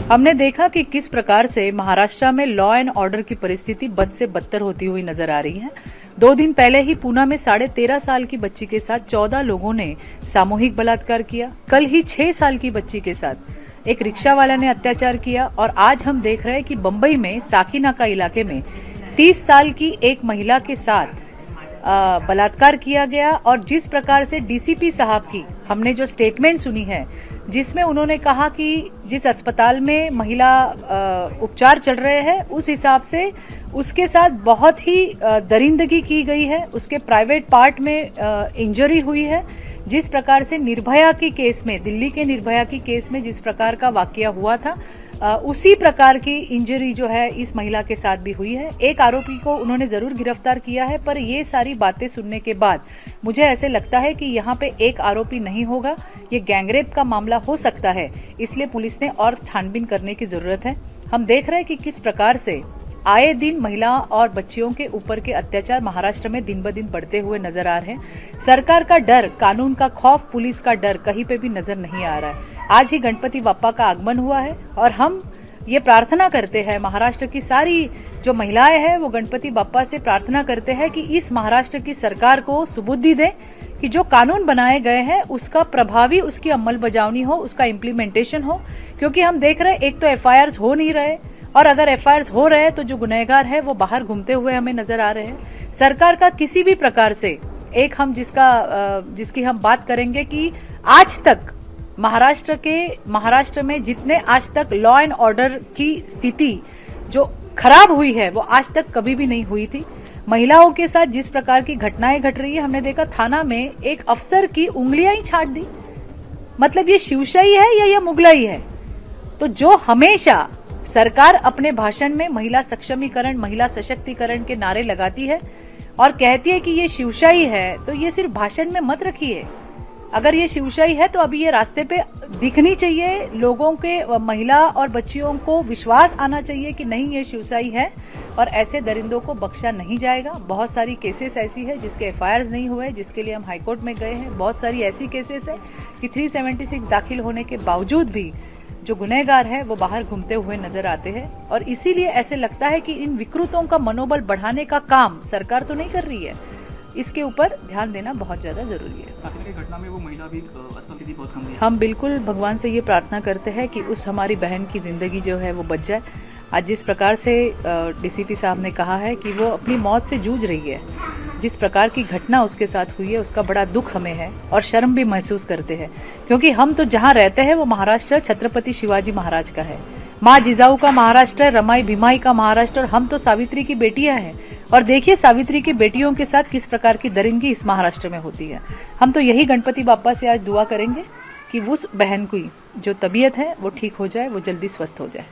हमने देखा कि किस प्रकार से महाराष्ट्र में लॉ एंड ऑर्डर की परिस्थिति बद से बदतर होती हुई नजर आ रही है। 2 दिन पहले ही पूना में 13.5 साल की बच्ची के साथ 14 लोगों ने सामूहिक बलात्कार किया। कल ही 6 साल की बच्ची के साथ एक रिक्शा वाला ने अत्याचार किया और आज हम देख रहे हैं कि बंबई में साकीनाका इलाके में 30 साल की एक महिला के साथ बलात्कार किया गया। और जिस प्रकार से डीसीपी साहब की हमने जो स्टेटमेंट सुनी है, जिसमें उन्होंने कहा कि जिस अस्पताल में महिला उपचार चल रहे हैं उस हिसाब से उसके साथ बहुत ही दरिंदगी की गई है, उसके प्राइवेट पार्ट में इंजरी हुई है। जिस प्रकार से निर्भया के केस में, दिल्ली के निर्भया की केस में जिस प्रकार का वाकया हुआ था, उसी प्रकार की इंजरी जो है इस महिला के साथ भी हुई है। एक आरोपी को उन्होंने जरूर गिरफ्तार किया है, पर ये सारी बातें सुनने के बाद मुझे ऐसे लगता है कि यहाँ पे एक आरोपी नहीं होगा, ये गैंगरेप का मामला हो सकता है। इसलिए पुलिस ने और छानबीन करने की जरूरत है। हम देख रहे हैं कि किस प्रकार से आए दिन महिला और बच्चियों के ऊपर के अत्याचार महाराष्ट्र में दिन ब दिन बढ़ते हुए नजर आ रहे हैं। सरकार का डर, कानून का खौफ, पुलिस का डर कहीं पे भी नजर नहीं आ रहा है। आज ही गणपति बप्पा का आगमन हुआ है और हम ये प्रार्थना करते हैं, महाराष्ट्र की सारी जो महिलाएं हैं वो गणपति बप्पा से प्रार्थना करते हैं कि इस महाराष्ट्र की सरकार को सुबुद्धि दे कि जो कानून बनाए गए हैं उसका प्रभावी, उसकी अमल बजावनी हो, उसका इम्प्लीमेंटेशन हो। क्योंकि हम देख रहे हैं एक तो एफआईआर हो नहीं रहे, और अगर एफआईआर हो रहे हैं तो जो गुनहगार है वो बाहर घूमते हुए हमें नजर आ रहे हैं। सरकार का किसी भी प्रकार से एक हम जिसकी हम बात करेंगे कि आज तक महाराष्ट्र में जितने आज तक लॉ एंड ऑर्डर की स्थिति जो खराब हुई है वो आज तक कभी भी नहीं हुई थी। महिलाओं के साथ जिस प्रकार की घटनाएं घट रही है, हमने देखा थाना में एक अफसर की उंगलियां ही छाट दी। मतलब ये शिवशाही है या ये मुगलाई है? तो जो हमेशा सरकार अपने भाषण में महिला सक्षमीकरण, महिला सशक्तिकरण के नारे लगाती है और कहती है कि ये शिवशाही है, तो ये सिर्फ भाषण में मत रखिए। अगर ये शिवशाही है तो अभी ये रास्ते पे दिखनी चाहिए, लोगों के, महिला और बच्चियों को विश्वास आना चाहिए कि नहीं ये शिवशाही है और ऐसे दरिंदों को बख्शा नहीं जाएगा। बहुत सारी केसेस ऐसी है जिसके एफआईआर नहीं हुए, जिसके लिए हम हाईकोर्ट में गए हैं। बहुत सारी ऐसी केसेस है कि 376 दाखिल होने के बावजूद भी जो गुनहगार है वो बाहर घूमते हुए नजर आते हैं। और इसीलिए ऐसे लगता है कि इन विकृतों का मनोबल बढ़ाने का काम सरकार तो नहीं कर रही है, इसके ऊपर ध्यान देना बहुत ज्यादा जरूरी है। घटना में वो महिला भी अस्पताल की बहुत गंभीर है। हम बिल्कुल भगवान से ये प्रार्थना करते हैं कि उस हमारी बहन की जिंदगी जो है वो बच जाए। आज जिस प्रकार से डीसीपी साहब ने कहा है कि वो अपनी मौत से जूझ रही है, जिस प्रकार की घटना उसके साथ हुई है उसका बड़ा दुख हमें है और शर्म भी महसूस करते हैं। क्योंकि हम तो जहाँ रहते हैं वो महाराष्ट्र छत्रपति शिवाजी महाराज का है, माँ जिजाऊ का महाराष्ट्र है, रमाई भीमाई का महाराष्ट्र, और हम तो सावित्री की बेटियां हैं। और देखिए सावित्री की बेटियों के साथ किस प्रकार की दरिंदगी इस महाराष्ट्र में होती है। हम तो यही गणपति बाप्पा से आज दुआ करेंगे कि उस बहन की जो तबीयत है वो ठीक हो जाए, वो जल्दी स्वस्थ हो जाए।